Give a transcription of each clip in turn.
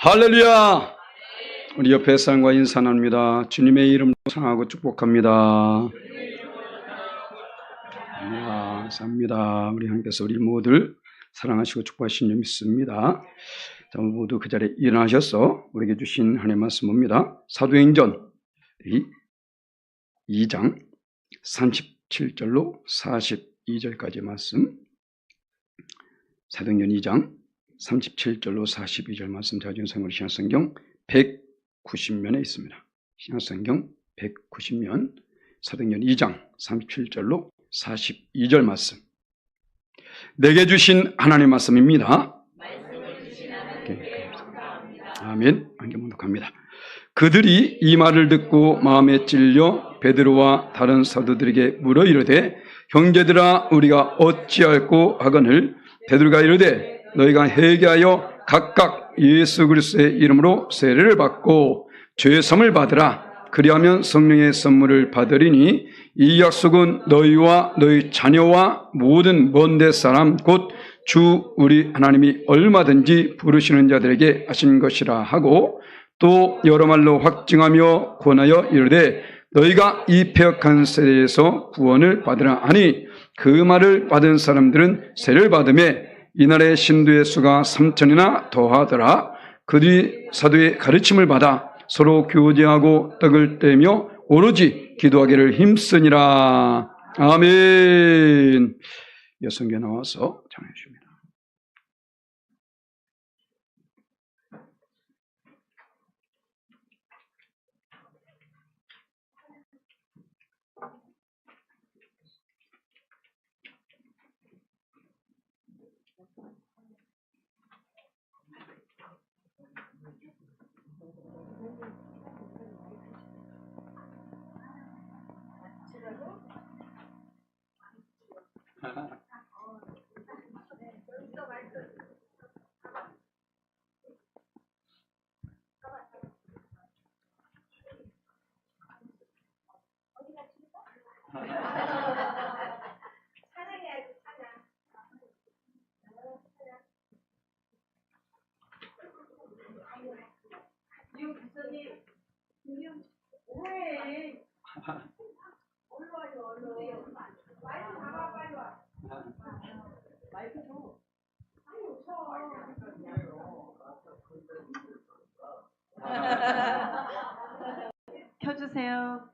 할렐루야! 우리 옆에 사람과 인사 나눕니다. 주님의 이름으로 사랑하고 축복합니다. 감사합니다. 우리 하나님께서 우리 모두를 사랑하시고 축복하신 줄 믿습니다. 자, 모두 그 자리에 일어나셔서 우리에게 주신 하나님의 말씀 봅니다. 사도행전 2장 37절로 42절까지 말씀. 사도행전 2장 37절로 42절 말씀 자중성으로 신약성경 190면에 있습니다. 신약성경 190면 사도행전 2장 37절로 42절 말씀. 내게 주신 하나님의 말씀입니다. 아멘. 안경문독합니다. 그들이 이 말을 듣고 마음에 찔려 베드로와 다른 사도들에게 물어 이르되 형제들아 우리가 어찌할꼬 하거늘 베드로가 이르되 너희가 회개하여 각각 예수 그리스도의 이름으로 세례를 받고 죄사함을 받으라. 그리하면 성령의 선물을 받으리니 이 약속은 너희와 너희 자녀와 모든 먼데 사람 곧 주 우리 하나님이 얼마든지 부르시는 자들에게 하신 것이라 하고 또 여러 말로 확증하며 권하여 이르되 너희가 이 패역한 세대에서 구원을 받으라 하니 그 말을 받은 사람들은 세례를 받으며 이날의 신도의 수가 3,000이나 더하더라. 그들이 사도의 가르침을 받아 서로 교제하고 떡을 떼며 오로지 기도하기를 힘쓰니라. 아멘. 여성계 나와서 전해 주십니다. 켜주세요.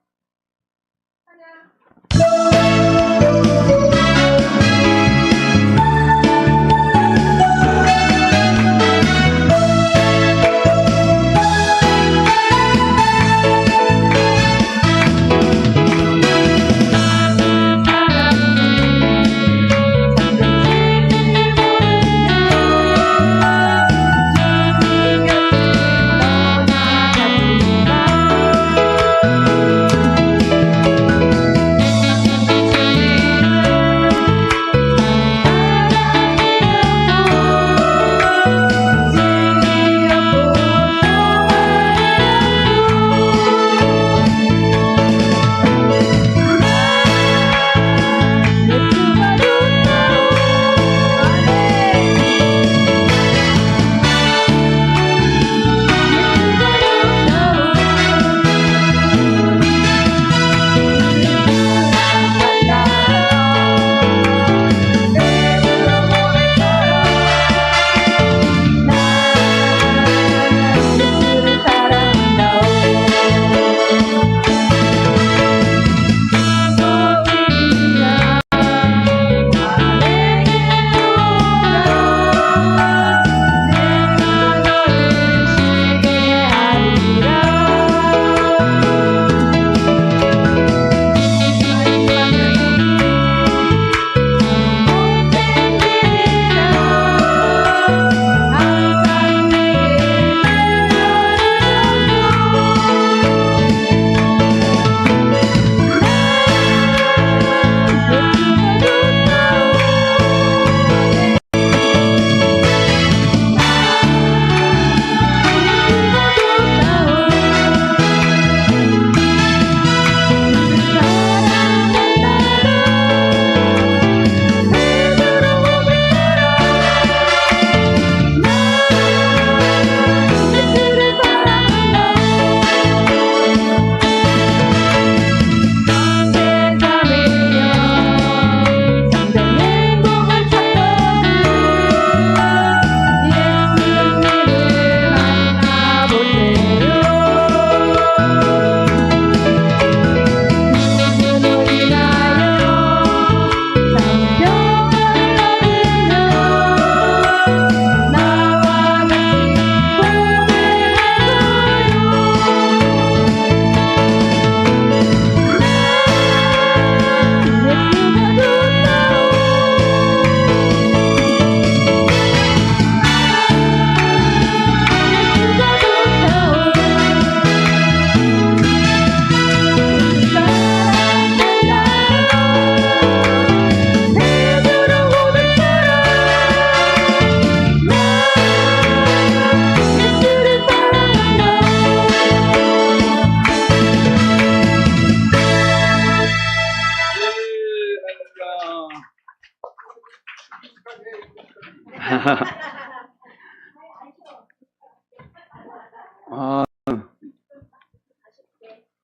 아,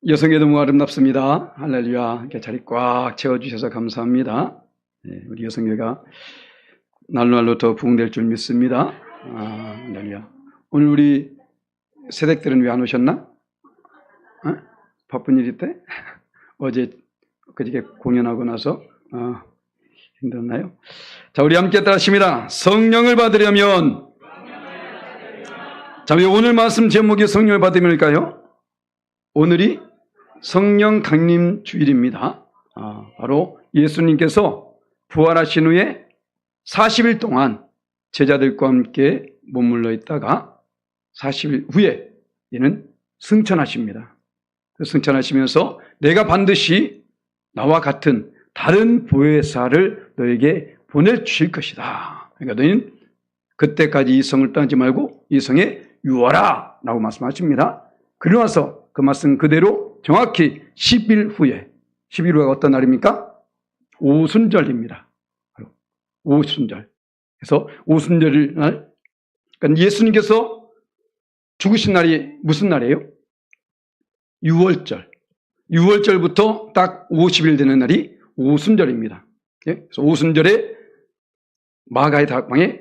여성이 너무 아름답습니다. 할렐루야. 이렇게 자리 꽉 채워주셔서 감사합니다. 네, 우리 여성교회가 날로 더 부흥될 줄 믿습니다. 할렐루야. 오늘 우리 새댁들은 왜 안 오셨나? 바쁜 일 있대? 어제 그저께 공연하고 나서 힘들었나요? 자, 우리 함께 따라하십니다. 성령을 받으려면, 자, 오늘 말씀 제목이 성령을 받으면일까요? 오늘이 성령 강림 주일입니다. 바로 예수님께서 부활하신 후에 40일 동안 제자들과 함께 머물러 있다가 40일 후에 이는 승천하십니다. 승천하시면서 내가 반드시 나와 같은 다른 보혜사를 너에게 보내주실 것이다. 그러니까 너희는 그때까지 이 성을 떠나지 말고 이 성에 유하라 라고 말씀하십니다. 그리고 나서 그 말씀 그대로 정확히 10일 후에, 10일 후가 어떤 날입니까? 오순절입니다. 오순절. 그래서 오순절 날, 그러니까 예수님께서 죽으신 날이 무슨 날이에요? 6월절. 6월절부터 딱 50일 되는 날이 오순절입니다. 그래서 오순절에 마가의 다락방에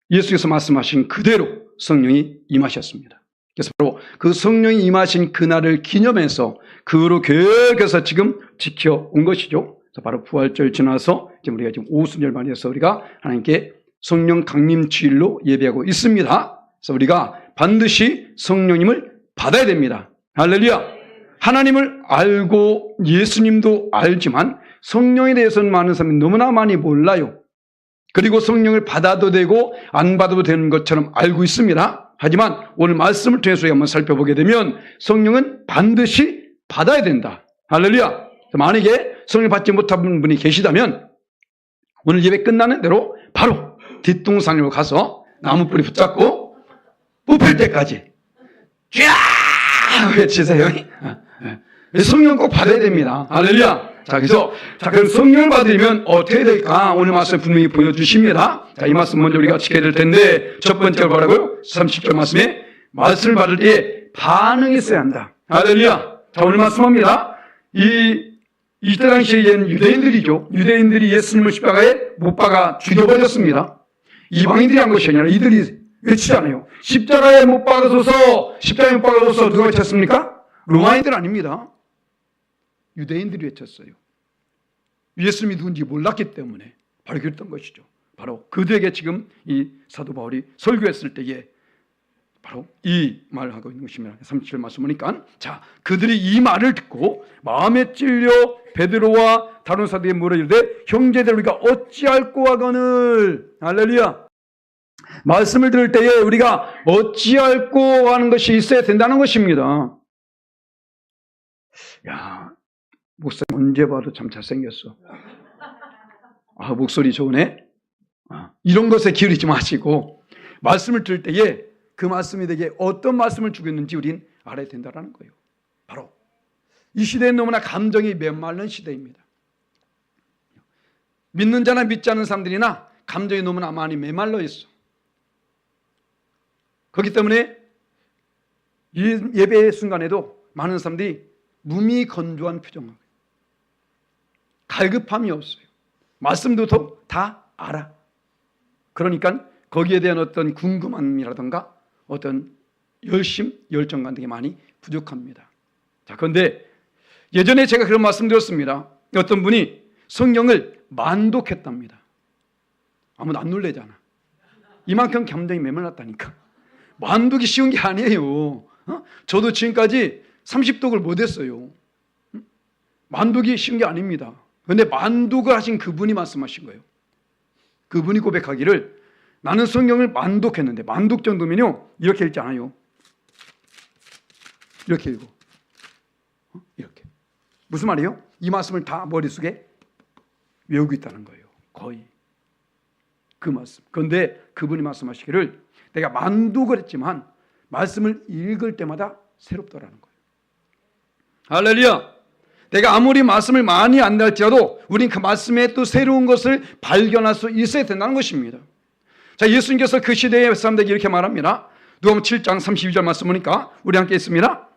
예수께서 말씀하신 그대로 성령이 임하셨습니다. 그래서 바로 그 성령이 임하신 그날을 기념해서 그 후로 계속해서 지금 지켜온 것이죠. 그래서 바로 부활절 지나서 지금 우리가 지금 오순절 말이어서 우리가 하나님께 성령 강림 주일로 예배하고 있습니다. 그래서 우리가 반드시 성령님을 받아야 됩니다. 할렐루야. 하나님을 알고 예수님도 알지만 성령에 대해서는 많은 사람이 너무나 많이 몰라요. 그리고 성령을 받아도 되고 안 받아도 되는 것처럼 알고 있습니다. 하지만 오늘 말씀을 통해서 한번 살펴보게 되면 성령은 반드시 받아야 된다. 할렐루야. 만약에 성령을 받지 못한 분이 계시다면 오늘 예배 끝나는 대로 바로 뒷동산으로 가서 나무뿌리 붙잡고 뽑힐 때까지 쫙 외치세요. 성령 꼭 받아야 됩니다. 할렐루야. 자, 그래서 그 성령을 받으려면 어떻게 될까? 오늘 말씀 분명히 보여주십니다. 자, 이 말씀 먼저 우리가 지켜야 될 텐데 첫 번째로 뭐라고요? 30절 말씀에 말씀을 받을 때 반응이 있어야 한다. 할렐루야. 자, 오늘 말씀합니다. 이때 당시에는 유대인들이죠. 유대인들이 예수님을 십자가에 못 박아 죽여버렸습니다. 이방인들이 한 것이 아니라 이들이 외치잖아요. 십자가에 못 박아서서 누가 외쳤습니까? 로마인들 아닙니다. 유대인들이 외쳤어요. 예수님이 누군지 몰랐기 때문에 바로 그랬던 것이죠. 바로 그들에게 지금 이 사도 바울이 설교했을 때에 바로 이 말을 하고 있는 것입니다. 37절 말씀 보니까 자, 그들이 이 말을 듣고 마음에 찔려 베드로와 다른 사도에게 물어 이르되 형제들 우리가 어찌할꼬 하거늘. 할렐루야. 말씀을 들을 때에 우리가 어찌할꼬 하는 것이 있어야 된다는 것입니다. 야, 목사님 언제 봐도 참 잘생겼어. 목소리 좋으네. 이런 것에 기울이지 마시고 말씀을 들을 때에 그 말씀이 되게 어떤 말씀을 주고 있는지 우린 알아야 된다는 거예요. 바로 이 시대는 너무나 감정이 메마른 시대입니다. 믿는 자나 믿지 않는 사람들이나 감정이 너무나 많이 메말라 있어. 그렇기 때문에 이 예배의 순간에도 많은 사람들이 몸이 건조한 표정을, 갈급함이 없어요. 말씀도 다 알아. 그러니까 거기에 대한 어떤 궁금함이라든가 어떤 열정 같은 게 많이 부족합니다. 자, 그런데 예전에 제가 그런 말씀 드렸습니다. 어떤 분이 성령을 만독했답니다. 아무도 안 놀래잖아. 이만큼 감정이 메말랐다니까. 만독이 쉬운 게 아니에요. 저도 지금까지 30독을 못했어요. 만독이 쉬운 게 아닙니다. 그런데 만독을 하신 그분이 말씀하신 거예요. 그분이 고백하기를 나는 성경을 만독했는데, 만독 정도면요 이렇게 읽지 않아요. 이렇게 읽고 이렇게. 무슨 말이에요? 이 말씀을 다 머릿속에 외우고 있다는 거예요. 거의 그 말씀. 그런데 그분이 말씀하시기를 내가 만독을 했지만 말씀을 읽을 때마다 새롭더라는 거예요. 할렐루야. 내가 아무리 말씀을 많이 안다 할지라도 우린 그 말씀에 또 새로운 것을 발견할 수 있어야 된다는 것입니다. 자, 예수님께서 그 시대의 사람들에게 이렇게 말합니다. 누가복음 7장 32절 말씀 보니까 우리 함께 있습니다.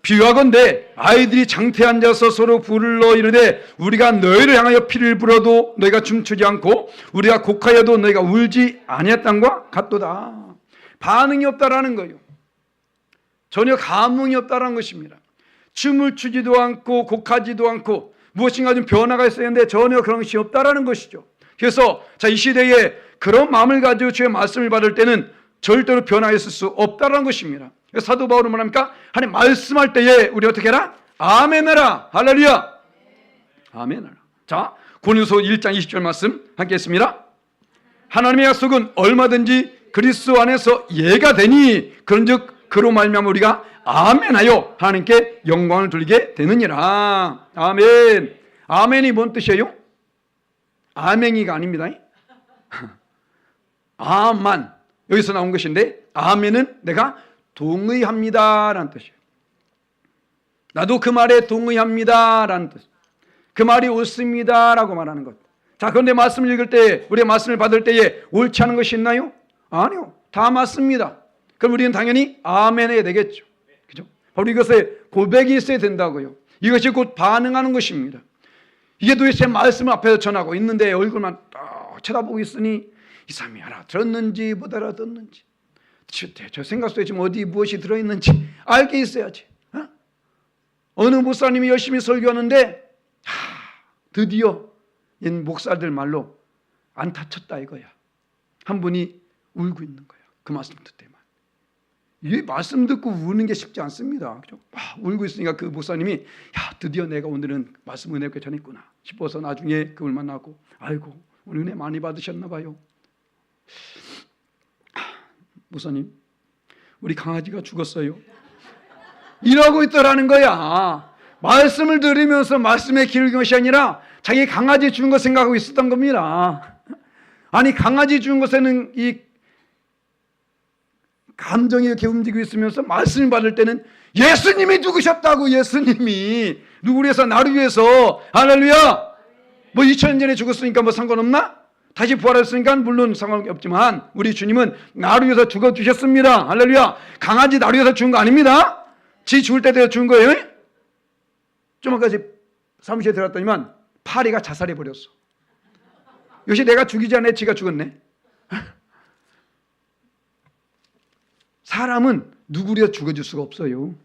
비유하건대 아이들이 장태에 앉아서 서로 불러 이르되 우리가 너희를 향하여 피를 불어도 너희가 춤추지 않고 우리가 곡하여도 너희가 울지 아니했단과 같도다. 반응이 없다라는 거예요. 전혀 감흥이 없다라는 것입니다. 춤을 추지도 않고 곡하지도 않고 무엇인가 좀 변화가 있어야 하는데 전혀 그런 것이 없다라는 것이죠. 그래서 자, 이 시대에 그런 마음을 가지고 주의 말씀을 받을 때는 절대로 변화했을 수 없다라는 것입니다. 사도 바울은 뭐합니까? 하나님 말씀할 때에 우리 어떻게 해라? 아멘하라. 할렐루야. 아멘하라. 자, 고린도서 1장 20절 말씀 함께 했습니다. 하나님의 약속은 얼마든지 그리스도 안에서 예가 되니 그런즉 그로 말미암아 우리가 아멘하여 하나님께 영광을 돌리게 되느니라. 아멘. 아멘이 뭔 뜻이에요? 아멘이가 아닙니다. 아만. 여기서 나온 것인데 아멘은 내가 동의합니다 라는 뜻이에요. 나도 그 말에 동의합니다 라는 뜻. 그 말이 옳습니다 라고 말하는 것. 자, 그런데 말씀을 읽을 때, 우리의 말씀을 받을 때에 옳지 않은 것이 있나요? 아니요. 다 맞습니다. 그럼 우리는 당연히 아멘 해야 되겠죠. 그죠? 바로 이것에 고백이 있어야 된다고요. 이것이 곧 반응하는 것입니다. 이게 도대체 말씀을 앞에서 전하고 있는데 얼굴만 딱 쳐다보고 있으니 이 사람이 알아들었는지 못 알아듣는지, 저 생각 속에 지금 어디 무엇이 들어있는지 알게 있어야지. 어느 목사님이 열심히 설교하는데 드디어 이 목사들 말로 안 다쳤다 이거야. 한 분이 울고 있는 거야. 그 말씀 듣을 때만. 이 말씀 듣고 우는 게 쉽지 않습니다. 그죠? 울고 있으니까 그 목사님이 야, 드디어 내가 오늘은 말씀 은혜 있게 전했구나 싶어서 나중에 그걸 만나고 아이고 오늘 은혜 많이 받으셨나 봐요. 목사님, 우리 강아지가 죽었어요. 이러고 있더라는 거야. 말씀을 들으면서 말씀에 기울인 것이 아니라 자기 강아지 죽은 거 생각하고 있었던 겁니다. 아니, 강아지 죽은 것에는 이 감정이 이렇게 움직이고 있으면서 말씀을 받을 때는 예수님이 죽으셨다고. 예수님이 누구를 위해서? 나를 위해서. 할렐루야. 뭐 2000년 전에 죽었으니까 뭐 상관없나? 다시 부활했으니까 물론 상관없지만 우리 주님은 나를 위해서 죽어주셨습니다. 할렐루야. 강아지 나를 위해서 죽은 거 아닙니다. 지 죽을 때 되어 죽은 거예요. 좀 아까지 사무실에 들어갔더니만 파리가 자살해버렸어. 역시 내가 죽이지 않네, 지가 죽었네. 사람은 누구를 위해서 죽어줄 수가 없어요.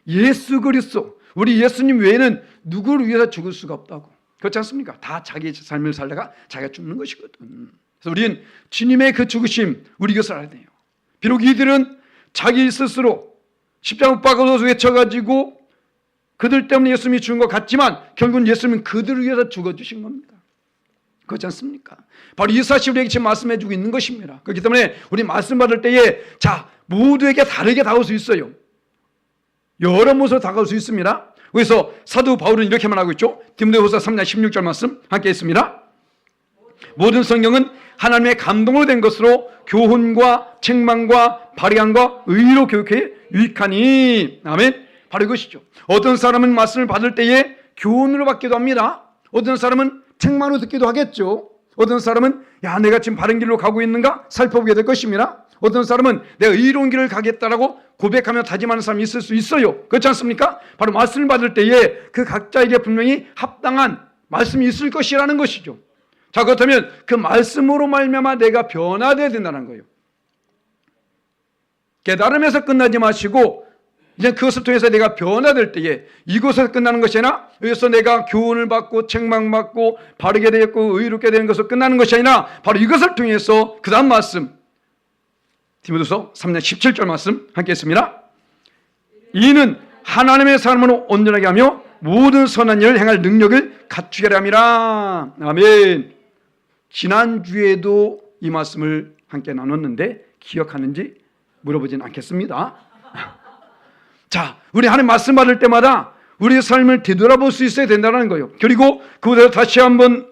예수 그리스도, 우리 예수님 외에는 누구를 위해서 죽을 수가 없다고. 그렇지 않습니까? 다 자기 삶을 살다가 자기가 죽는 것이거든. 그래서 우리는 주님의 그 죽으심, 우리 이것을 알아야 돼요. 비록 이들은 자기 스스로 십자가 못 박아서 외쳐가지고 그들 때문에 예수님이 죽은 것 같지만 결국은 예수님은 그들을 위해서 죽어주신 겁니다. 그렇지 않습니까? 바로 이 사실을 우리에게 지금 말씀해주고 있는 것입니다. 그렇기 때문에 우리 말씀 받을 때에 자, 모두에게 다르게 다가올 수 있어요. 여러 모습으로 다가올 수 있습니다. 그래서 사도 바울은 이렇게 말하고 있죠. 디모데후서 3장 16절 말씀 함께 있습니다. 모든 성경은 하나님의 감동으로 된 것으로 교훈과 책망과 발의함과 의로 교육해 유익하니. 아멘. 바로 이것이죠. 어떤 사람은 말씀을 받을 때에 교훈으로 받기도 합니다. 어떤 사람은 책망으로 듣기도 하겠죠. 어떤 사람은 야, 내가 지금 바른 길로 가고 있는가 살펴보게 될 것입니다. 어떤 사람은 내가 의로운 길을 가겠다라고 고백하며 다짐하는 사람이 있을 수 있어요. 그렇지 않습니까? 바로 말씀을 받을 때에 그 각자에게 분명히 합당한 말씀이 있을 것이라는 것이죠. 자, 그렇다면 그 말씀으로 말미암아 내가 변화되어야 된다는 거예요. 깨달음에서 끝나지 마시고 이제 그것을 통해서 내가 변화될 때에 이곳에서 끝나는 것이 아니라 여기서 내가 교훈을 받고 책망받고 바르게 되었고 의롭게 되는 것으로 끝나는 것이 아니라 바로 이것을 통해서 그 다음 말씀 디모데후서 3장 17절 말씀 함께 했습니다. 이는 하나님의 사람으로 온전하게 하며 모든 선한 일을 행할 능력을 갖추게 하려 함이라. 아멘. 지난주에도 이 말씀을 함께 나눴는데 기억하는지 물어보진 않겠습니다. 자, 우리 하나님 말씀 받을 때마다 우리의 삶을 되돌아볼 수 있어야 된다는 거예요. 그리고 그보다 다시 한번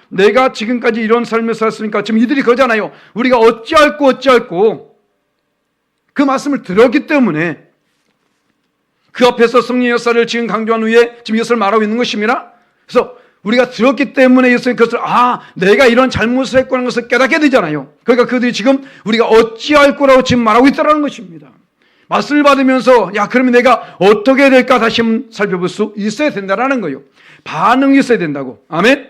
내가 지금까지 이런 삶을 살았으니까 지금 이들이 그러잖아요. 우리가 어찌할고 그 말씀을 들었기 때문에 그 앞에서 성령 역사를 지금 강조한 후에 지금 이것을 말하고 있는 것입니다. 그래서 우리가 들었기 때문에 예수님 그것을 내가 이런 잘못을 했구나 하는 것을 깨닫게 되잖아요. 그러니까 그들이 지금 우리가 어찌할 거라고 지금 말하고 있다는 것입니다. 말씀을 받으면서 그러면 내가 어떻게 해야 될까 다시 한번 살펴볼 수 있어야 된다는 거예요. 반응이 있어야 된다고. 아멘.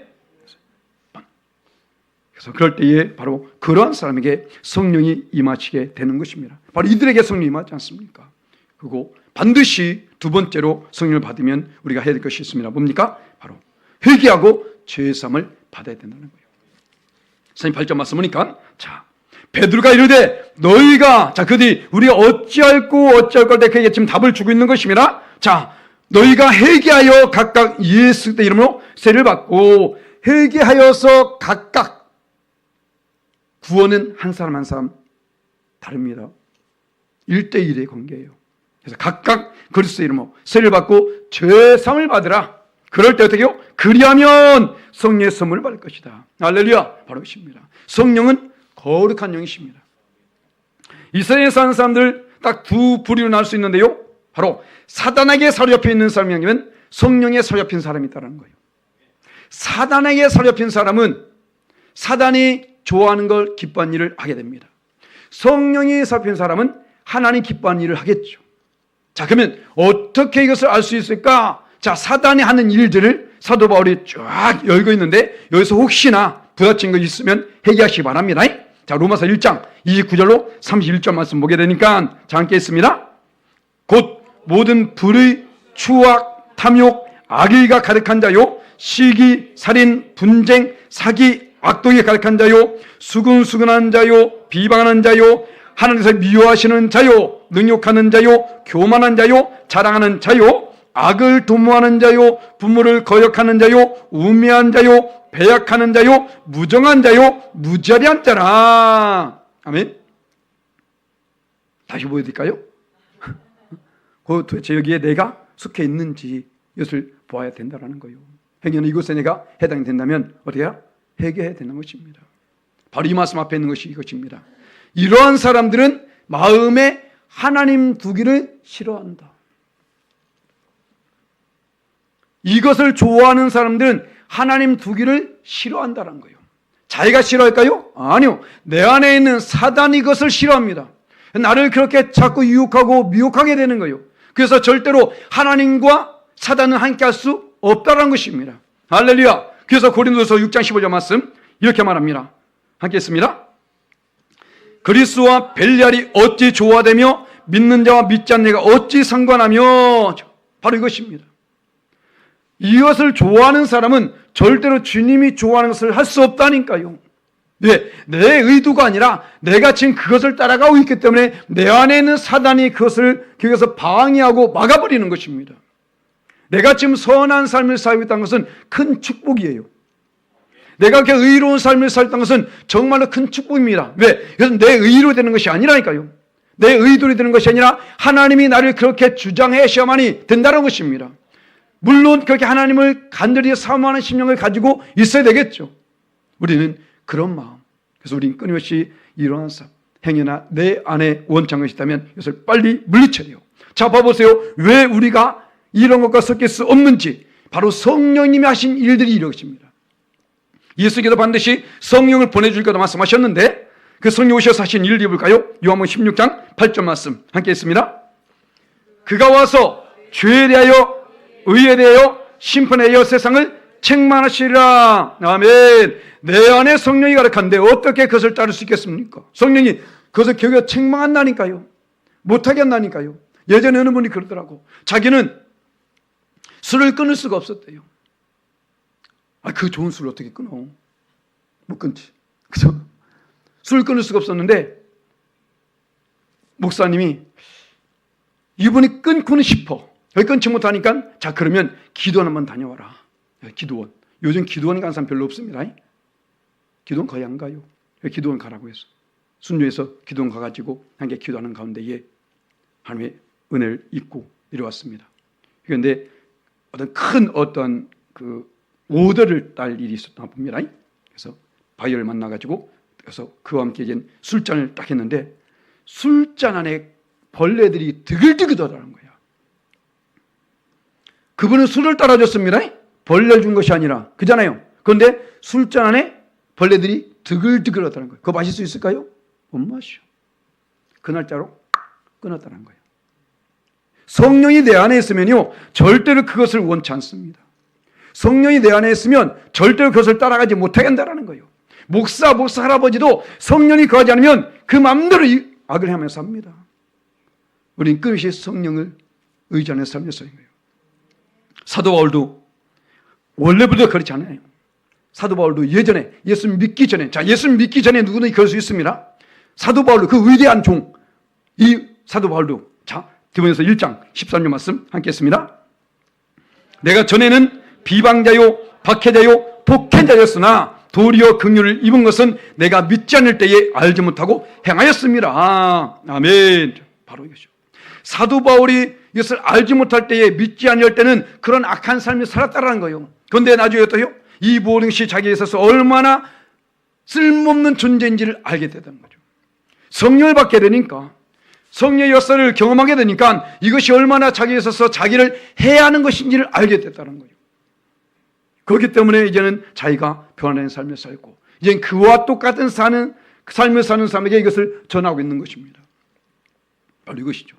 그래서 그럴 때에 바로 그러한 사람에게 성령이 임하시게 되는 것입니다. 바로 이들에게 성령이 임하지 않습니까? 그리고 반드시 두 번째로 성령을 받으면 우리가 해야 될 것이 있습니다. 뭡니까? 바로 회개하고 죄사함을 받아야 된다는 거예요. 선생님 8절 말씀 보니까 베드로가 이르되 너희가 그들이 우리가 어찌할 때 그에게 지금 답을 주고 있는 것입니다. 너희가 회개하여 각각 예수 그리스도의 이름으로 세를 받고 회개하여서 각각 구원은 한 사람 한 사람 다릅니다. 1대1의 관계예요. 그래서 각각 그리스도의 이름으로 세를 받고 죄사함을 받으라. 그럴 때 어떻게 해요? 그리하면 성령의 선물을 받을 것이다. 할렐루야. 바로 이것입니다. 성령은 거룩한 영이십니다. 이스라엘에 사는 사람들 딱 두 부류로 나눌 수 있는데요. 바로 사단에게 사로잡혀 있는 사람이 아니면 성령에 사로잡힌 사람이 있다는 거예요. 사단에게 사로잡힌 사람은 사단이 좋아하는 걸 기뻐하는 일을 하게 됩니다. 성령이 사로잡힌 사람은 하나님 기뻐하는 일을 하겠죠. 그러면 어떻게 이것을 알 수 있을까? 사단이 하는 일들을 사도 바울이 쫙 열고 있는데 여기서 혹시나 부딪힌 거 있으면 회개하시기 바랍니다. 로마서 1장 29절로 31절 말씀 보게 되니까 함께 있습니다. 곧 모든 불의, 추악, 탐욕, 악의가 가득한 자요, 시기, 살인, 분쟁, 사기, 악독이 가득한 자요, 수근수근한 자요, 비방하는 자요, 하나님께서 미워하시는 자요, 능욕하는 자요, 교만한 자요, 자랑하는 자요, 악을 도모하는 자요, 부모를 거역하는 자요, 우매한 자요, 배약하는 자요, 무정한 자요, 무자비한 자라. 아멘. 다시 보여드릴까요? 도대체 여기에 내가 속해 있는지 이것을 보아야 된다는 거예요. 행여는 이곳에 내가 해당이 된다면 어떻게 해야? 회개해야 되는 것입니다. 바로 이 말씀 앞에 있는 것이 이것입니다. 이러한 사람들은 마음에 하나님 두기를 싫어한다. 이것을 좋아하는 사람들은 하나님 두기를 싫어한다는 거예요. 자기가 싫어할까요? 아니요. 내 안에 있는 사단이 이것을 싫어합니다. 나를 그렇게 자꾸 유혹하고 미혹하게 되는 거예요. 그래서 절대로 하나님과 사단은 함께 할 수 없다는 것입니다. 할렐루야. 그래서 고린도서 6장 15절 말씀 이렇게 말합니다. 함께 했습니다. 그리스도와 벨리알이 어찌 조화되며 믿는 자와 믿지 않는 자가 어찌 상관하며, 바로 이것입니다. 이것을 좋아하는 사람은 절대로 주님이 좋아하는 것을 할 수 없다니까요. 왜? 내 의도가 아니라 내가 지금 그것을 따라가고 있기 때문에 내 안에 있는 사단이 그것을 거기서 방해하고 막아버리는 것입니다. 내가 지금 선한 삶을 살고 있다는 것은 큰 축복이에요. 내가 그렇게 의로운 삶을 살고 있다는 것은 정말로 큰 축복입니다. 왜? 그래서 내 의로 되는 것이 아니라니까요. 내 의도로 되는 것이 아니라 하나님이 나를 그렇게 주장하셔야만이 된다는 것입니다. 물론 그렇게 하나님을 간절히 사모하는 심령을 가지고 있어야 되겠죠. 우리는 그런 마음. 그래서 우리는 끊임없이 일어나는 삶, 행여나 내 안에 원창 것이 있다면 이것을 빨리 물리쳐야 돼요. 자, 봐보세요. 왜 우리가 이런 것과 섞일 수 없는지. 바로 성령님이 하신 일들이 이것입니다. 예수께서 반드시 성령을 보내줄 거다 말씀하셨는데 그 성령 오셔서 하신 일들이 볼까요? 요한복음 16장 8절 말씀 함께 있습니다. 그가 와서 죄에 대하여 의에 대하여 심판에 대하여 세상을 책망하시리라. 아멘. 내 안에 성령이 가득한데 어떻게 그것을 따를 수 있겠습니까? 성령이 그것을 겨우 책망한다니까요. 못하게 한다니까요. 예전에 어느 분이 그러더라고. 자기는 술을 끊을 수가 없었대요. 그 좋은 술을 어떻게 끊어? 못 끊지. 그죠? 술을 끊을 수가 없었는데 목사님이 이분이 끊고는 싶어. 끊지 못하니까 자, 그러면 기도원 한번 다녀와라. 기도원. 요즘 기도원 가는 사람 별로 없습니다. 기도원 거의 안 가요. 기도원 가라고 해서 순교해서 기도원 가가지고 함께 기도하는 가운데에 하나님의 은혜를 입고 내려왔습니다. 그런데 어떤 그 오더를 딸 일이 있었나 봅니다. 그래서 바이어를 만나가지고 그래서 그와 함께 이제 술잔을 딱 했는데 술잔 안에 벌레들이 드글드글 하더라는 거야. 그분은 술을 따라줬습니다. 벌레를 준 것이 아니라, 그잖아요. 그런데 술잔 안에 벌레들이 드글드글하다는 거예요. 그거 마실 수 있을까요? 못 마셔. 그 날짜로 끊었다는 거예요. 성령이 내 안에 있으면요, 절대로 그것을 원치 않습니다. 성령이 내 안에 있으면 절대로 그것을 따라가지 못하게 한다는 거예요. 목사 할아버지도 성령이 거하지 않으면 그 마음대로 악을 하면서 삽니다. 우리는 끊임없이 성령을 의지하는 삶을 사는 거예요. 사도 바울도 원래부터 그렇지 않아요. 사도 바울도 예전에 예수 믿기 전에, 예수 믿기 전에 누구든지 그럴 수 있습니다. 사도 바울도 그 위대한 종, 이 사도 바울도, 디모데후서 1장 13절 말씀 함께 했습니다. 내가 전에는 비방자요 박해자요 독행자였으나 도리어 긍휼을 입은 것은 내가 믿지 않을 때에 알지 못하고 행하였습니다. 아멘. 바로 이것이죠. 사도 바울이 이것을 알지 못할 때에, 믿지 않을 때는 그런 악한 삶을 살았다는 거예요. 그런데 나중에 어떠요? 이 모든 것이 자기에 있어서 얼마나 쓸모없는 존재인지를 알게 되는 거죠. 성령을 받게 되니까, 성령의 역사를 경험하게 되니까 이것이 얼마나 자기에 있어서 자기를 해야 하는 것인지를 알게 됐다는 거예요. 그렇기 때문에 이제는 자기가 변화된 삶을 살고, 이제는 그와 똑같은 삶을 사는 사람에게 이것을 전하고 있는 것입니다. 바로 이것이죠.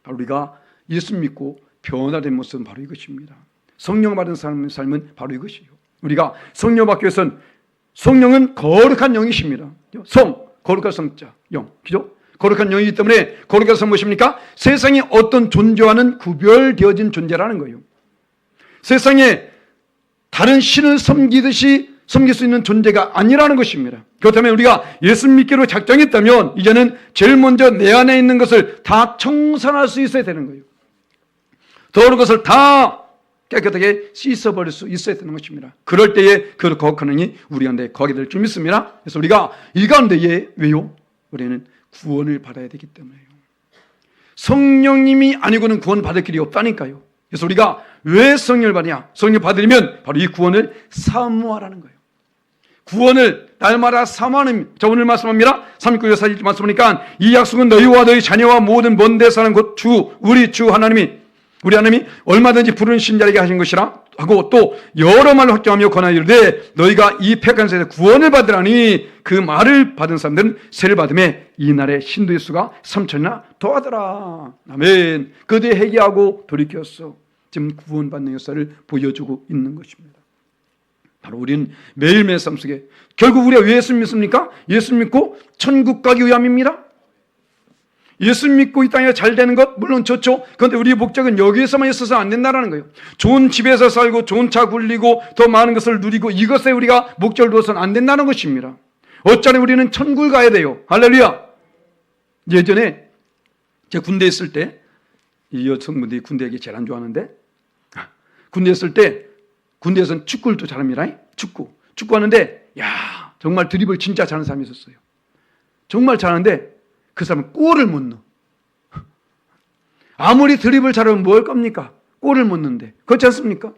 바로 우리가 예수 믿고 변화된 모습은 바로 이것입니다. 성령 받은 사람의 삶은 바로 이것이에요. 우리가 성령 받기 위해서는, 성령은 거룩한 영이십니다. 거룩한 성자, 영, 그죠? 거룩한 영이기 때문에, 거룩한 성 무엇입니까? 세상에 어떤 존재와는 구별되어진 존재라는 거예요. 세상에 다른 신을 섬기듯이 섬길 수 있는 존재가 아니라는 것입니다. 그렇다면 우리가 예수 믿기로 작정했다면 이제는 제일 먼저 내 안에 있는 것을 다 청산할 수 있어야 되는 거예요. 더러운 것을 다 깨끗하게 씻어버릴 수 있어야 되는 것입니다. 그럴 때에 그 거룩한 영이 우리 가운데 거하게 될 줄 믿습니다. 그래서 우리가 이 가운데에, 왜요? 우리는 구원을 받아야 되기 때문에요. 성령님이 아니고는 구원 받을 길이 없다니까요. 그래서 우리가 왜 성령을 받느냐? 성령을 받으려면 바로 이 구원을 사모하라는 거예요. 구원을 날마다 사모하는, 자, 오늘 말씀합니다. 39절 41절 말씀하니까, 이 약속은 너희와 너희 자녀와 모든 먼 데 사는 곧 우리 주 하나님이, 우리 하나님이 얼마든지 부르신 자에게 하신 것이라 하고, 또 여러 말로 확정하며 권하여 이르되 너희가 이 패역한 세에서 구원을 받으라니, 그 말을 받은 사람들은 세를 받음에 이날의 신도의 수가 3천이나 더하더라. 아멘. 그들이 회개하고 돌이켰어. 지금 구원받는 역사를 보여주고 있는 것입니다. 바로 우리는 매일매일 삶 속에, 결국 우리가 왜 예수 믿습니까? 예수 믿고 천국 가기 위함입니다. 예수 믿고 이 땅에 잘 되는 것 물론 좋죠. 그런데 우리의 목적은 여기에서만 있어서 안 된다는 거예요. 좋은 집에서 살고 좋은 차 굴리고 더 많은 것을 누리고 이것에 우리가 목적을 두어서는 안 된다는 것입니다. 어쩌면 우리는 천국을 가야 돼요. 할렐루야. 예전에 제가 군대에 있을 때, 이 여성분들이 군대 얘기 제일 안 좋아하는데, 군대에 있을 때 군대에서는 축구를 또 잘합니다. 축구하는데, 야, 정말 드리블 진짜 잘하는 사람이 있었어요. 정말 잘하는데 그 사람은 골을 못 넣어. 아무리 드리블 잘하면 뭘 겁니까? 골을 못 넣는데. 그렇지 않습니까?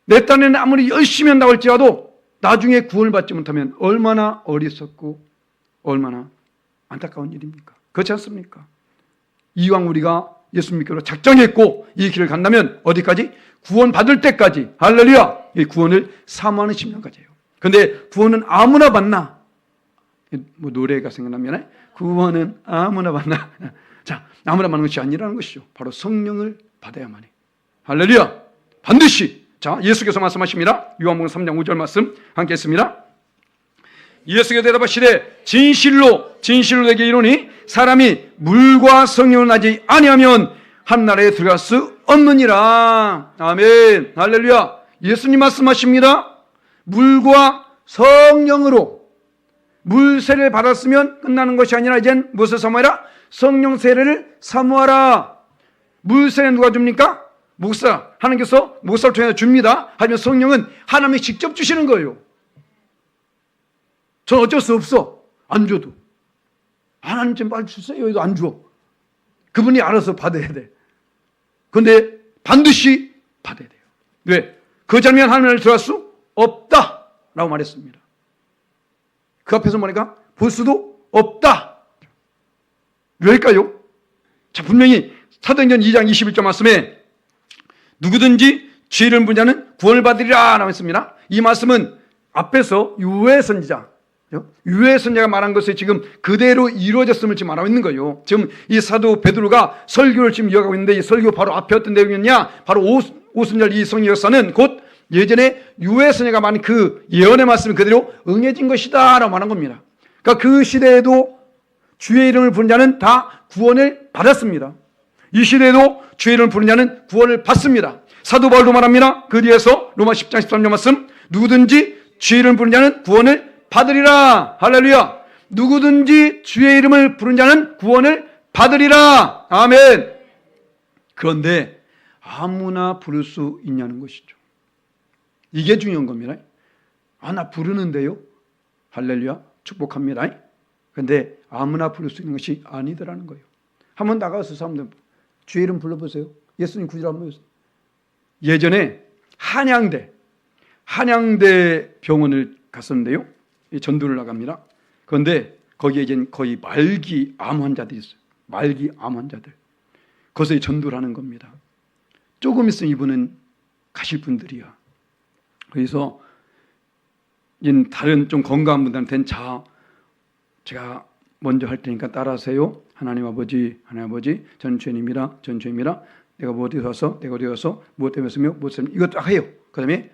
내 딴에는 아무리 열심히 한다고 할지라도 나중에 구원을 받지 못하면 얼마나 어리석고 얼마나 안타까운 일입니까? 그렇지 않습니까? 이왕 우리가 예수 믿기로 작정했고 이 길을 간다면 어디까지? 구원 받을 때까지. 할렐루야. 이 구원을 사모하는 10년까지예요. 그런데 구원은 아무나 받나? 뭐 노래가 생각나면 구원은 아무나 받나? 자, 아무나 받는 것이 아니라는 것이죠. 바로 성령을 받아야만 해. 할렐루야. 반드시. 자, 예수께서 말씀하십니다. 요한복음 3장 5절 말씀 함께 했습니다. 예수께서 대답하시되 진실로 내게 이르노니 사람이 물과 성령을 나지 아니하면 한나라에 들어갈 수 없느니라. 아멘. 할렐루야. 예수님 말씀하십니다. 물과 성령으로 물 세례를 받았으면 끝나는 것이 아니라 이젠 무엇을 사모하라? 성령 세례를 사모하라. 물 세례 누가 줍니까? 목사. 하나님께서 목사를 통해서 줍니다. 하지만 성령은 하나님이 직접 주시는 거예요. 저는 어쩔 수 없어. 안 줘도. 하나님 좀 빨리 주세요. 이거 안 줘. 그분이 알아서 받아야 돼. 그런데 반드시 받아야 돼요. 왜? 그 자면 하나님을 들어갈 수 없다 라고 말했습니다. 그 앞에서 뭐니까? 볼 수도 없다. 왜일까요? 자, 분명히 사도행전 2장 21절 말씀에 누구든지 주의 이름을 부르는 자는 구원을 받으리라 라고 했습니다. 이 말씀은 앞에서 유해 선지자, 유해 선지자가 말한 것이 지금 그대로 이루어졌음을 지금 말하고 있는 거예요. 지금 이 사도 베드로가 설교를 지금 이어가고 있는데 이 설교 바로 앞에 어떤 내용이었냐? 바로 오순절 이 성령 역사는 곧 예전에 유해 선지자가 말한 그 예언의 말씀이 그대로 응해진 것이다 라고 말한 겁니다. 그러니까 그 시대에도 주의 이름을 부르는 자는 다 구원을 받았습니다. 이 시대에도 주의 이름을 부르는 자는 구원을 받습니다. 사도 바울도 말합니다. 그 뒤에서 로마 10장 13절 말씀, 누구든지 주의 이름을 부르는 자는 구원을 받으리라. 할렐루야. 누구든지 주의 이름을 부르는 자는 구원을 받으리라. 아멘. 그런데 아무나 부를 수 있냐는 것이죠. 이게 중요한 겁니다. 나 부르는데요. 할렐루야. 축복합니다. 그런데 아무나 부를 수 있는 것이 아니더라는 거예요. 한번 나가서 사람들 주의 이름 불러보세요. 예수님 구주라 한번 해보세요. 예전에 한양대 병원을 갔었는데요. 전도를 나갑니다. 그런데 거기에 이제 거의 말기 암 환자들이 있어요. 말기 암 환자들. 거기서 전도를 하는 겁니다. 조금 있으면 이분은 가실 분들이야. 그래서 다른 좀 건강한 분들한테는 제가 먼저 할 테니까 따라하세요. 하나님 아버지, 저는 죄인입니다. 내가 뭐 어디 와서, 무엇 때문에 했으며, 무엇 때문에 이것 딱 해요. 그 다음에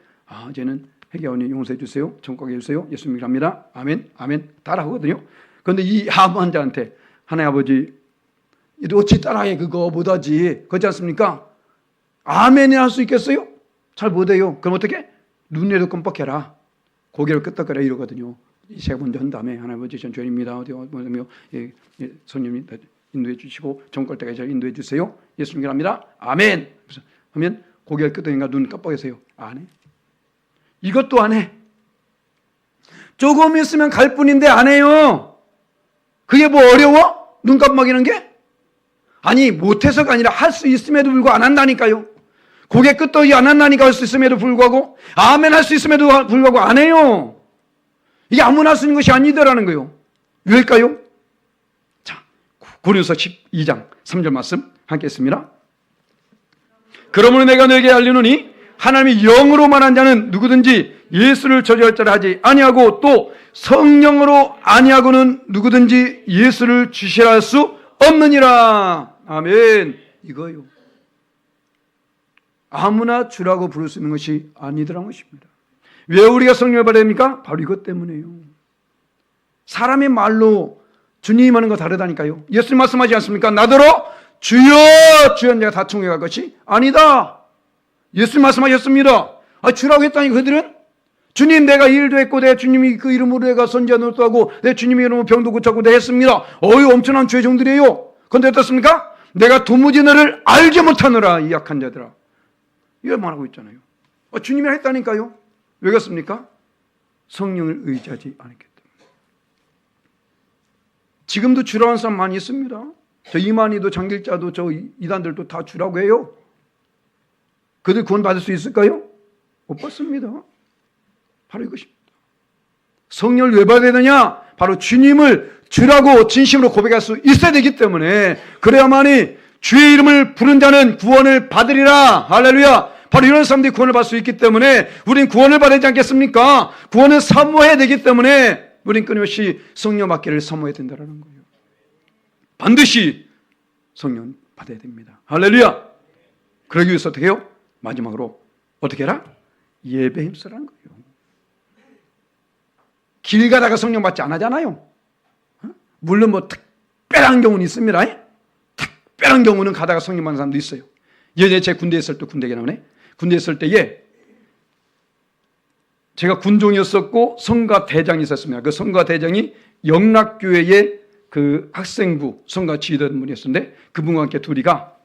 이제는 회개하오니 용서해 주세요. 정복해 주세요. 예수 믿습니다. 아멘, 아멘. 따라하거든요. 그런데 이 암 환자한테 하나님 아버지, 어찌 따라해 그거 못하지. 그렇지 않습니까? 아멘이 할 수 있겠어요? 잘 못해요. 그럼 어떻게? 눈에도 끔뻑해라. 고개를 끄덕거려 이러거든요. 세 번째 한 다음에 하나님 아버지 전 죄인입니다. 어디 뭐며 손님이 인도해 주시고 정걸 때까지 인도해 주세요. 예수 믿습니다. 아멘. 하면 고개를 끄덕이니까 눈 깜빡이세요. 안 해. 이것도 안 해. 조금 있으면 갈 뿐인데 안 해요. 그게 뭐 어려워? 눈 깜빡이는 게? 아니 못해서가 아니라 할 수 있음에도 불구하고 안 한다니까요. 고개 끄덕이 안 한다니까 할 수 있음에도 불구하고 아멘 할 수 있음에도 불구하고 안 해요. 이게 아무나 할 수 있는 것이 아니더라는 거예요. 왜일까요? 자, 고린도서 12장 3절 말씀 함께 했습니다. 그러므로 내가 너에게 알리노니 하나님이 영으로 말한 자는 누구든지 예수를 저주할 자를 하지 아니하고 또 성령으로 아니하고는 누구든지 예수를 주시라 할 수 없느니라. 아멘. 이거요. 아무나 주라고 부를 수 있는 것이 아니더라는 것입니다. 왜 우리가 성령을 받아야 됩니까? 바로 이것 때문에요. 사람의 말로 주님 하는 거 다르다니까요. 예수님 말씀하지 않습니까? 나더러 주여 주여 내가 다 천국에 갈 것이 아니다. 예수님 말씀하셨습니다. 주라고 했다니 그들은 주님 내가 일도 했고 내 주님이 그 이름으로 내가 선지자 노릇도 하고 내 주님의 이름으로 병도 고쳤고 내가 했습니다. 엄청난 죄 종들이에요. 그런데 어떻습니까? 내가 도무지 너를 알지 못하노라 이 약한 자들아. 이걸 말하고 있잖아요. 주님이 했다니까요. 왜 그렇습니까? 성령을 의지하지 않았기 때문에. 지금도 주라는 사람 많이 있습니다. 저 이만희도 장길자도 저 이단들도 다 주라고 해요. 그들 구원 받을 수 있을까요? 못 받습니다. 바로 이것입니다. 성령을 왜 받아야 되느냐? 바로 주님을 주라고 진심으로 고백할 수 있어야 되기 때문에 그래야만이 주의 이름을 부른 자는 구원을 받으리라. 할렐루야. 바로 이런 사람들이 구원을 받을 수 있기 때문에 우린 구원을 받아야 되지 않겠습니까? 구원을 사모해야 되기 때문에 우린 끊임없이 성령 받기를 사모해야 된다는 거예요. 반드시 성령 받아야 됩니다. 할렐루야. 그러기 위해서 어떻게 해요? 마지막으로 어떻게 해라? 예배 힘쓰라는 거예요. 길 가다가 성령 받지 안 하잖아요. 물론 뭐 특별한 경우는 있습니다. 특별한 경우는 가다가 성령 받는 사람도 있어요. 예전에 제 군대에 있을 때 군대 얘기 나오네. 군대에 있을 때에 제가 군종이었었고 성가 대장이 있었습니다. 그 성가 대장이 영락교회의 그 학생부 성가 지휘던 분이었는데 그분과 함께 둘이가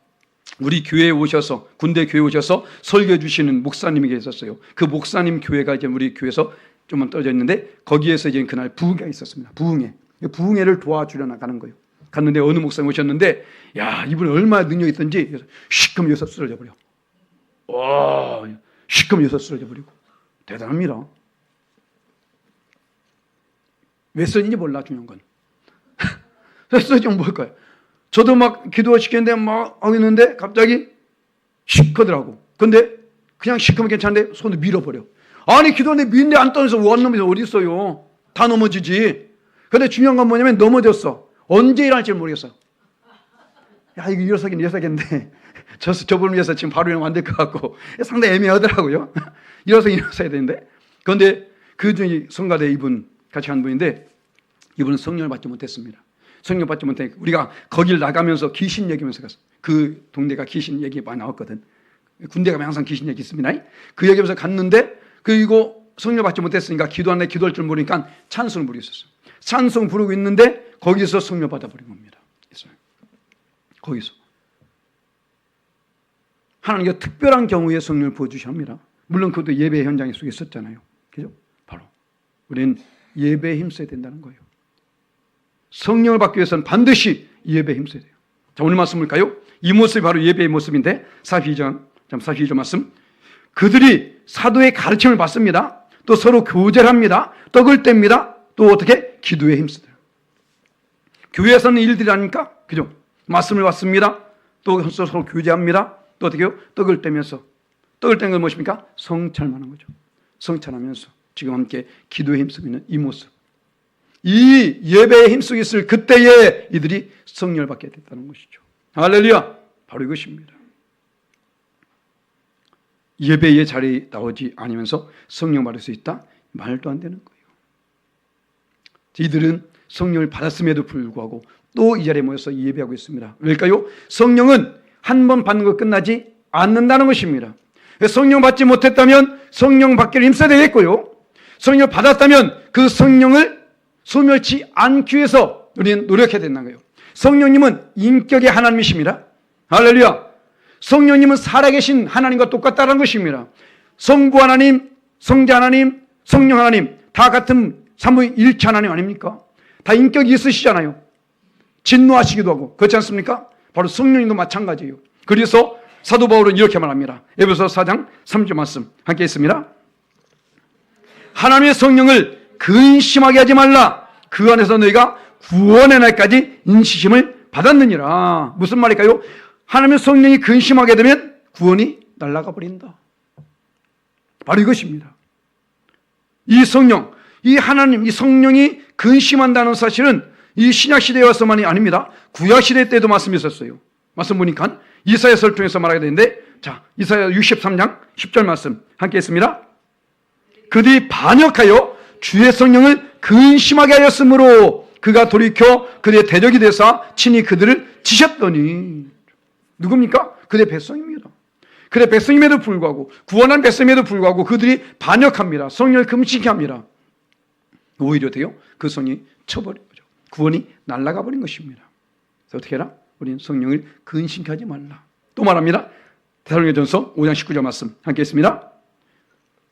우리 교회에 오셔서 군대 교회에 오셔서 설교해 주시는 목사님이 계셨어요. 그 목사님 교회가 이제 우리 교회에서 좀만 떨어져 있는데 거기에서 이제 그날 부흥회가 있었습니다. 부흥회를 도와주려 나가는 거예요. 갔는데 어느 목사님 오셨는데 야 이분이 얼마나 능력이 있던지 시커먼 여섯 쓰러져 버려. 시커먼 여섯 쓰러져 버리고 대단합니다. 왜 쓰는지 몰라. 중요한 건 왜 쓰는지 뭘까요? 저도 막 기도시키는데 막 하고 있는데 갑자기 씩 하더라고. 근데 그냥 시커멓게 괜찮은데 손을 밀어버려. 아니 기도하는데 밀는데 안 떠나서 원 놈이 어디 있어요? 다 넘어지지. 근데 중요한 건 뭐냐면 넘어졌어. 언제 일어날지 모르겠어. 야 이거 일어서겠는데 저분을 위해서 지금 바로 일어나면 안 될 것 같고 상당히 애매하더라고요. 일어서야 되는데. 그런데 그 중에 성가대 이분 같이 한 분인데 이분은 성령을 받지 못했습니다. 성령 받지 못하니까 우리가 거길 나가면서 귀신 얘기하면서 갔어. 그 동네가 귀신 얘기 많이 나왔거든. 군대 가면 항상 귀신 얘기 있습니다. 그 얘기하면서 갔는데 그리고 성령 받지 못했으니까 기도하는데 기도할 줄 모르니까 찬송을 부르고 있었어. 찬송 부르고 있는데 거기서 성령 받아버린 겁니다. 거기서 하나님께서 특별한 경우에 성령을 부어주십니다. 물론 그것도 예배 현장에 속에 있었잖아요. 그죠? 바로 우리는 예배에 힘써야 된다는 거예요. 성령을 받기 위해서는 반드시 예배에 힘써야 돼요. 자, 오늘 말씀 볼까요? 이 모습이 바로 예배의 모습인데 42절 말씀. 그들이 사도의 가르침을 받습니다. 또 서로 교제를 합니다. 떡을 뗍니다. 또 어떻게? 기도에 힘쓰더라. 교회에서는 일들이 아닙니까? 그죠? 말씀을 받습니다. 또 서로 교제합니다. 또 어떻게 해요? 떡을 떼면서. 떡을 떼는 건 무엇입니까? 성찬하는 거죠. 성찬하면서 지금 함께 기도에 힘쓰고 있는 이 모습. 이 예배에 힘쓰고 있을 그때에 이들이 성령을 받게 됐다는 것이죠. 할렐루야! 바로 이것입니다. 예배의 자리에 나오지 않으면서 성령 받을 수 있다? 말도 안 되는 거예요. 이들은 성령을 받았음에도 불구하고 또 이 자리에 모여서 예배하고 있습니다. 왜일까요? 성령은 한 번 받는 거 끝나지 않는다는 것입니다. 성령 받지 못했다면 성령 받기를 힘써야 되겠고요. 성령을 받았다면 그 성령을 소멸치 않기 위해서 우리는 노력해야 된다는 거예요. 성령님은 인격의 하나님이십니다. 할렐루야. 성령님은 살아계신 하나님과 똑같다는 것입니다. 성부 하나님, 성자 하나님, 성령 하나님 다 같은 삼위일체 하나님 아닙니까? 다 인격이 있으시잖아요. 진노하시기도 하고 그렇지 않습니까? 바로 성령님도 마찬가지예요. 그래서 사도 바울은 이렇게 말합니다. 에베소서 4장 3절 말씀 함께 있습니다. 하나님의 성령을 근심하게 하지 말라. 그 안에서 너희가 구원의 날까지 인치심을 받았느니라. 무슨 말일까요? 하나님의 성령이 근심하게 되면 구원이 날아가 버린다. 바로 이것입니다. 이 성령, 이 하나님, 이 성령이 근심한다는 사실은 이 신약시대에 와서만이 아닙니다. 구약시대 때도 말씀이 있었어요. 말씀 보니까 이사야서를 통해서 말하게 되는데, 자, 이사야 63장 10절 말씀 함께 했습니다. 그들이 반역하여 주의 성령을 근심하게 하였으므로 그가 돌이켜 그들의 대적이 되사 친히 그들을 치셨더니. 누굽니까? 그들의 백성입니다. 그들의 백성임에도 불구하고 구원한 백성임에도 불구하고 그들이 반역합니다. 성령을 금식케 합니다. 오히려 돼요? 그 성령이 쳐버린 거죠. 구원이 날아가 버린 것입니다. 그래서 어떻게 해라? 우리는 성령을 근심케 하지 말라. 또 말합니다. 데살로니가전서 5장 19절 말씀 함께 했습니다.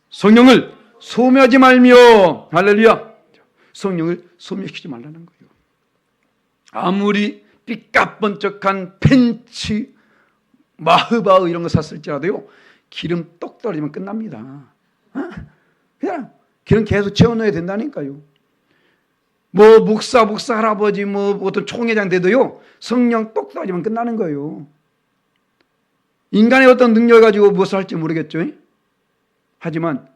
성령을 소멸하지 말며, 할렐루야, 성령을 소멸시키지 말라는 거예요. 아무리 삐까번쩍한 펜치, 마흐바흐 이런 거 샀을지라도요, 기름 똑 떨어지면 끝납니다. 그냥 기름 계속 채워넣어야 된다니까요. 뭐 목사 할아버지 뭐 어떤 총회장 돼도요, 성령 똑 떨어지면 끝나는 거예요. 인간의 어떤 능력을 가지고 무엇을 할지 모르겠죠. 하지만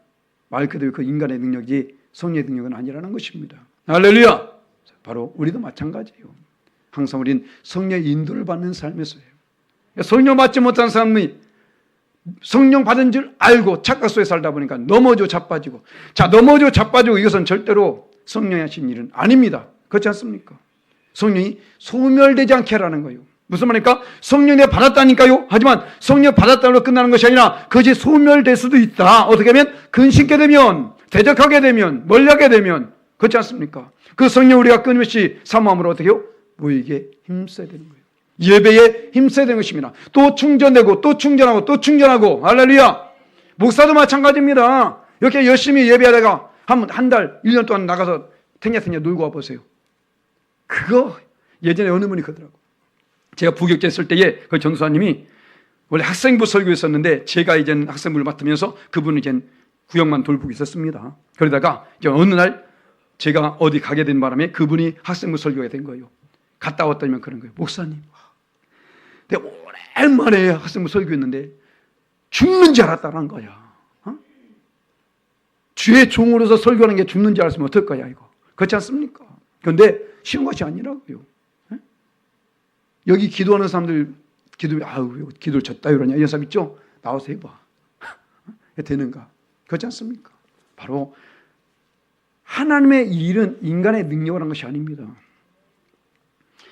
말 그대로 그 인간의 능력이 성령의 능력은 아니라는 것입니다. 할렐루야. 바로 우리도 마찬가지예요. 항상 우리는 성령의 인도를 받는 삶에서요. 성령 받지 못한 사람이 성령 받은 줄 알고 착각 속에 살다 보니까 넘어져 자빠지고, 자, 넘어져 자빠지고, 이것은 절대로 성령이 하신 일은 아닙니다. 그렇지 않습니까? 성령이 소멸되지 않게 하라는 거예요. 무슨 말입니까? 성령 내가 받았다니까요. 하지만 성령 받았다고 끝나는 것이 아니라 그것이 소멸될 수도 있다. 어떻게 하면? 근심게 되면, 대적하게 되면, 멀리하게 되면. 그렇지 않습니까? 그 성령 우리가 끊임없이 사모함으로 어떻게 해요? 모이게 힘써야 되는 거예요. 예배에 힘써야 되는 것입니다. 또 충전되고 또 충전하고 또 충전하고. 할렐루야. 목사도 마찬가지입니다. 이렇게 열심히 예배하다가 한 달, 1년 동안 나가서 탱냐탱냐 놀고 와보세요. 그거 예전에 어느 분이 그러더라고. 제가 부격제 했을 때에 그 전도사님이 원래 학생부 설교했었는데 제가 이제 학생부를 맡으면서 그분은 이제 구역만 돌보고 있었습니다. 그러다가 이제 어느 날 제가 어디 가게 된 바람에 그분이 학생부 설교가 된 거예요. 갔다 왔더니만 그런 거예요. 목사님, 내가 오랜만에 학생부 설교했는데 죽는 줄 알았다는 거야. 주의 종으로서 설교하는 게 죽는 줄 알았으면 어떨 거야, 이거. 그렇지 않습니까? 그런데 쉬운 것이 아니라고요. 여기 기도하는 사람들, 기도를 졌다 이러냐, 이런 사람 있죠? 나와서 해봐. 되는가? 그렇지 않습니까? 바로 하나님의 일은 인간의 능력을 한 것이 아닙니다.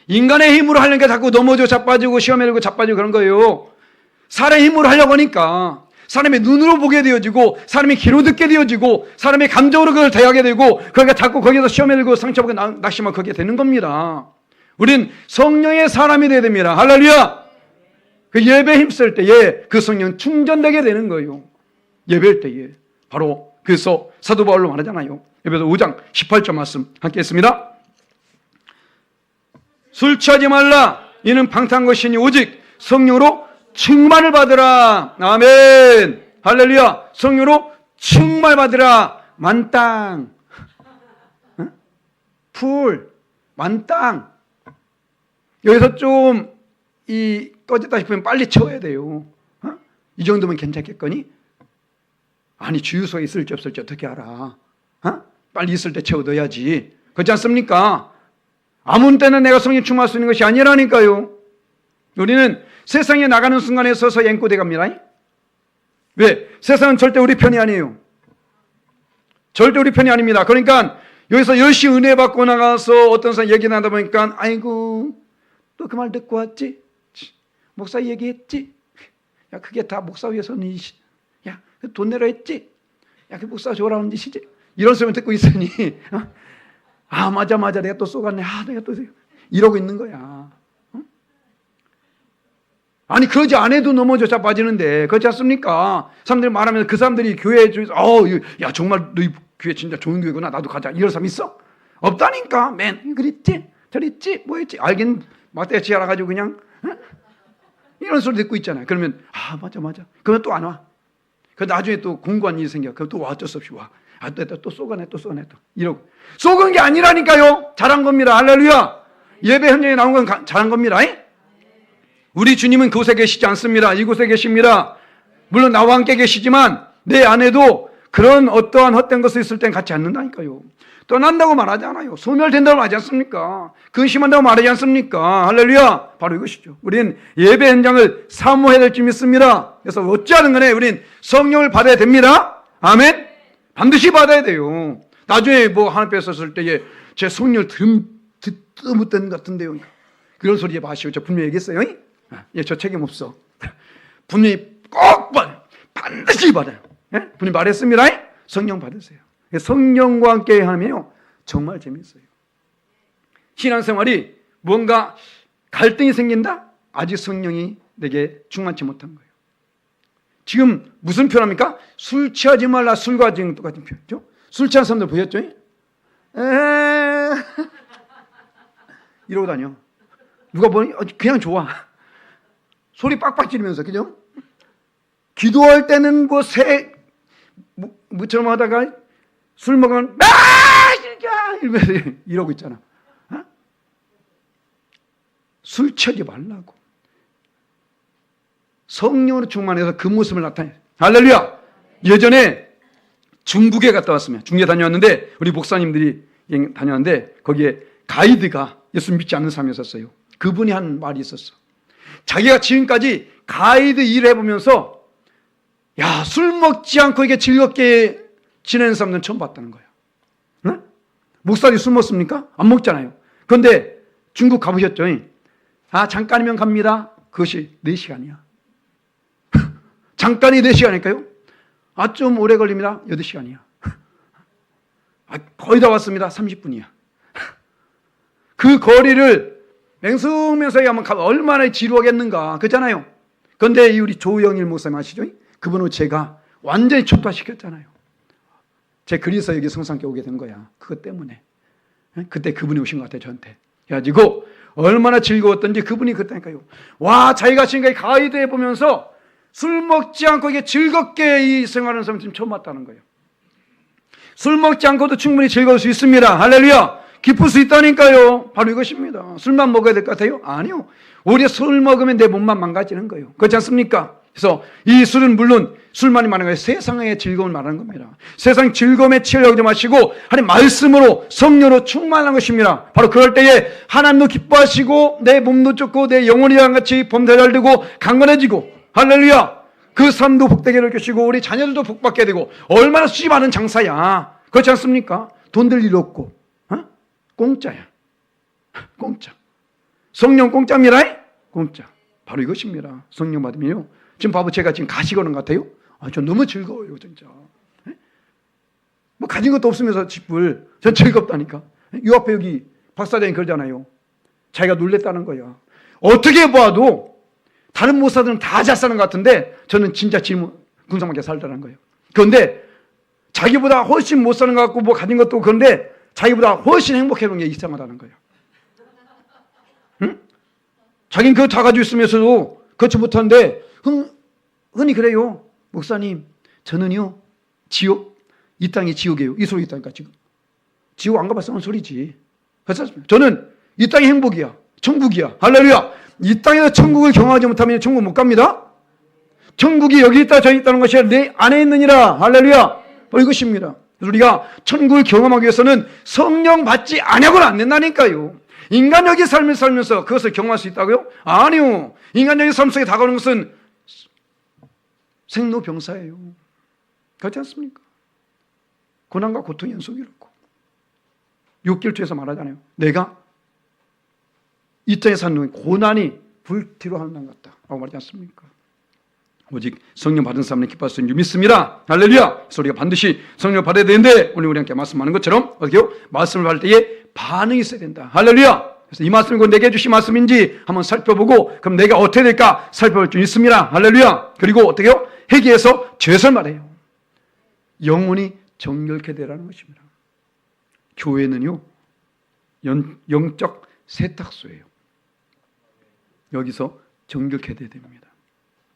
인간의 힘으로 하려니까 자꾸 넘어져 자빠지고 시험에 들고 자빠지고 그런 거예요. 사람의 힘으로 하려고 하니까 사람의 눈으로 보게 되어지고 사람의 귀로 듣게 되어지고 사람의 감정으로 그걸 대하게 되고 그러니까 자꾸 거기서 시험에 들고 상처받고 낙심하고 그게 되는 겁니다. 우린 성령의 사람이 되어야 됩니다. 할렐루야! 그 예배 힘쓸 때에 그 성령 충전되게 되는 거예요. 예배할 때에. 바로 그래서 사도 바울로 말하잖아요. 에베소 5장 18절 말씀 함께 했습니다. 술 취하지 말라. 이는 방탕한 것이니 오직 성령으로 충만을 받으라. 아멘. 할렐루야. 성령으로 충만을 받으라. 만땅. 풀. 만땅. 여기서 좀 꺼졌다 싶으면 빨리 채워야 돼요. 이 정도면 괜찮겠거니? 아니 주유소에 있을지 없을지 어떻게 알아? 빨리 있을 때 채워 넣어야지. 그렇지 않습니까? 아무 때는 내가 성령 충만할 수 있는 것이 아니라니까요. 우리는 세상에 나가는 순간에 서서 앵꼬대 갑니다. 왜? 세상은 절대 우리 편이 아니에요. 절대 우리 편이 아닙니다. 그러니까 여기서 열심히 은혜 받고 나가서 어떤 사람 얘기 나다 보니까 아이고 또 그 말 듣고 왔지? 목사 얘기했지? 야 그게 다 목사 위해서는 야 돈 내라 했지? 야 그 목사 좋아라는 짓이지? 이런 소리 듣고 있으니 아 맞아 내가 또 쏘갔네. 내가 또 이러고 있는 거야. 아니 그러지 않아도 넘어져 자빠지는데 그렇지 않습니까? 사람들이 말하면 그 사람들이 교회에 야 정말 너희 교회 진짜 좋은 교회구나 나도 가자 이런 사람 있어? 없다니까. 맨 그랬지? 저랬지? 뭐했지? 알긴 막대치 알아가지고 그냥 이런 소리 듣고 있잖아요. 그러면 맞아 그러면 또 안 와. 그 나중에 또 공부한 일이 생겨. 그럼 또 어쩔 수 없이 와. 또 쏘가네 또 이러고. 쏘은 게 아니라니까요. 잘한 겁니다. 할렐루야. 예배 현장에 나온 건 잘한 겁니다. 우리 주님은 그곳에 계시지 않습니다. 이곳에 계십니다. 물론 나와 함께 계시지만 내 안에도 그런 어떠한 헛된 것이 있을 땐 같이 않는다니까요. 떠난다고 말하지 않아요. 소멸된다고 말하지 않습니까? 근심한다고 말하지 않습니까? 할렐루야. 바로 이것이죠. 우리는 예배 현장을 사모해야 될 줄 믿습니다. 그래서 어찌하는 간에 우리는 성령을 받아야 됩니다. 아멘. 반드시 받아야 돼요. 나중에 하나님 뺐었을 때에 제 성령을 뜸했던 것 같은데요. 그런 소리 마시고 저 분명히 얘기했어요. 저 책임 없어. 분명히 꼭 반드시 받아요. 분명히 말했습니다. 성령 받으세요. 성령과 함께 하면요 정말 재밌어요. 신앙생활이 뭔가 갈등이 생긴다? 아직 성령이 내게 충만치 못한 거예요. 지금 무슨 표현합니까? 술 취하지 말라. 술과 지금 똑같은 표현이죠. 술 취한 사람들 보셨죠? 이러고 다녀. 누가 보니 그냥 좋아. 소리 빡빡 지르면서 그죠? 기도할 때는 무처럼 하다가 술 먹으면 이러고 있잖아. 술 취하지 말라고. 성령으로 충만해서 그 모습을 나타내. 할렐루야. 예전에 중국에 갔다 왔습니다. 중국에 다녀왔는데 우리 목사님들이 다녀왔는데 거기에 가이드가 예수 믿지 않는 사람이 있었어요. 그분이 한 말이 있었어. 자기가 지금까지 가이드 일을 해보면서 술 먹지 않고 이게 즐겁게 지내는 사람들은 처음 봤다는 거예요. 응? 목사님 술 먹습니까? 안 먹잖아요. 그런데 중국 가보셨죠? 잠깐이면 갑니다. 그것이 4시간이야. 잠깐이 4시간일까요? 좀 오래 걸립니다. 8시간이야. 거의 다 왔습니다. 30분이야. 그 거리를 맹숭맹숭하게 하면 얼마나 지루하겠는가. 그렇잖아요. 그런데 우리 조영일 목사님 아시죠? 그분을 제가 완전히 초토화시켰잖아요. 제 그리스도 여기 성상께 오게 된 거야. 그것 때문에. 그때 그분이 오신 것 같아요. 저한테. 그래가지고 얼마나 즐거웠던지 그분이 그랬다니까요. 자기가 지금까지 가이드 해보면서 술 먹지 않고 이게 즐겁게 이 생활하는 사람 지금 처음 봤다는 거예요. 술 먹지 않고도 충분히 즐거울 수 있습니다. 할렐루야. 기쁠 수 있다니까요. 바로 이것입니다. 술만 먹어야 될 것 같아요? 아니요. 오히려 술 먹으면 내 몸만 망가지는 거예요. 그렇지 않습니까? 그래서 이 술은 물론 술만이 말하는 거예요. 세상의 즐거움을 말하는 겁니다. 세상 즐거움에 취하지 마시고 하나님 말씀으로 성령으로 충만한 것입니다. 바로 그럴 때에 하나님도 기뻐하시고 내 몸도 좋고 내 영혼이 같이 범사 잘 되고 강건해지고 할렐루야. 그 삶도 복되게 될 것이고 우리 자녀들도 복받게 되고 얼마나 수지 많은 장사야. 그렇지 않습니까? 돈 들 일 없고 공짜야. 공짜. 성령 공짜입니다. 공짜. 바로 이것입니다. 성령 받으면요. 지금 봐봐 제가 지금 가시거는 것 같아요. 저 너무 즐거워요 진짜. 뭐 가진 것도 없으면서 집을 전 즐겁다니까. 요 앞에 여기 박사장이 그러잖아요. 자기가 놀랬다는 거야. 어떻게 봐도 다른 목사들은 다 잘 사는 것 같은데 저는 진짜 군성하게 살다는 거예요. 그런데 자기보다 훨씬 못 사는 것 같고 뭐 가진 것도 그런데 자기보다 훨씬 행복해하는 게 이상하다는 거예요. 응? 자기는 그거 다 가지고 있으면서도 그렇지 못한데 흔히 그래요. 목사님 저는요 지옥 이 땅이 지옥이에요. 이 소리 있다니까 지금. 지옥 안 가봤으면 소리지. 그래서 저는 이 땅이 행복이야. 천국이야. 할렐루야. 이 땅에서 천국을 경험하지 못하면 천국 못 갑니다. 천국이 여기 있다 저기 있다는 것이 내 안에 있느니라. 할렐루야. 이것입니다. 그래서 우리가 천국을 경험하기 위해서는 성령 받지 아니하고는 안 된다니까요. 인간적인 삶을 살면서 그것을 경험할 수 있다고요? 아니요. 인간적인 삶 속에 다가오는 것은 생로병사예요. 그렇지 않습니까? 고난과 고통이 연속이었고 6절에서 말하잖아요. 내가 이 땅에 사는 고난이 불티로 하는 날 같다 라고 말하지 않습니까? 오직 성령 받은 사람은 기뻐할 수 있는 줄 믿습니다. 할렐루야. 그래서 우리가 반드시 성령 받아야 되는데 오늘 우리 함께 말씀하는 것처럼 어떻게요? 말씀을 받을 때에 반응이 있어야 된다. 할렐루야. 그래서 이 말씀이 곧 내게 주신 말씀인지 한번 살펴보고 그럼 내가 어떻게 될까 살펴볼 줄 있습니다. 할렐루야. 그리고 어떻게요? 회개해서 죄를 말해요. 영혼이 정결케 되라는 것입니다. 교회는요 영적 세탁소예요. 여기서 정결케 돼야 됩니다.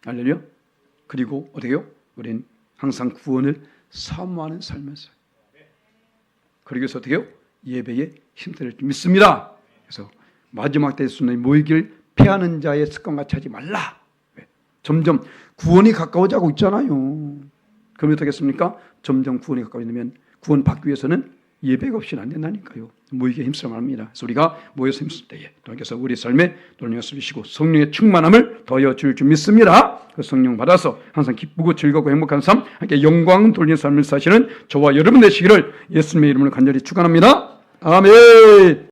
할렐루야. 그리고 어떻게요? 우리는 항상 구원을 사모하는 삶에서 그리고 해서 어떻게요? 예배에 힘들 줄 믿습니다. 그래서 마지막 때의 순간에 모이길 패하는 자의 습관같이 하지 말라. 점점 구원이 가까워지고 있잖아요. 그럼 어떻게 하겠습니까? 점점 구원이 가까워지면 구원 받기 위해서는 예배가 없이는 안 된다니까요. 모이기에 힘쓰라 말합니다. 그래서 우리가 모여서 힘쓸 때에 하나님께서 우리 삶에 돌려 주시고 성령의 충만함을 더하여 줄 줄 믿습니다. 그 성령 받아서 항상 기쁘고 즐겁고 행복한 삶, 함께 영광 돌리는 삶을 사시는 저와 여러분 되시기를 예수님의 이름으로 간절히 축원합니다. 아멘.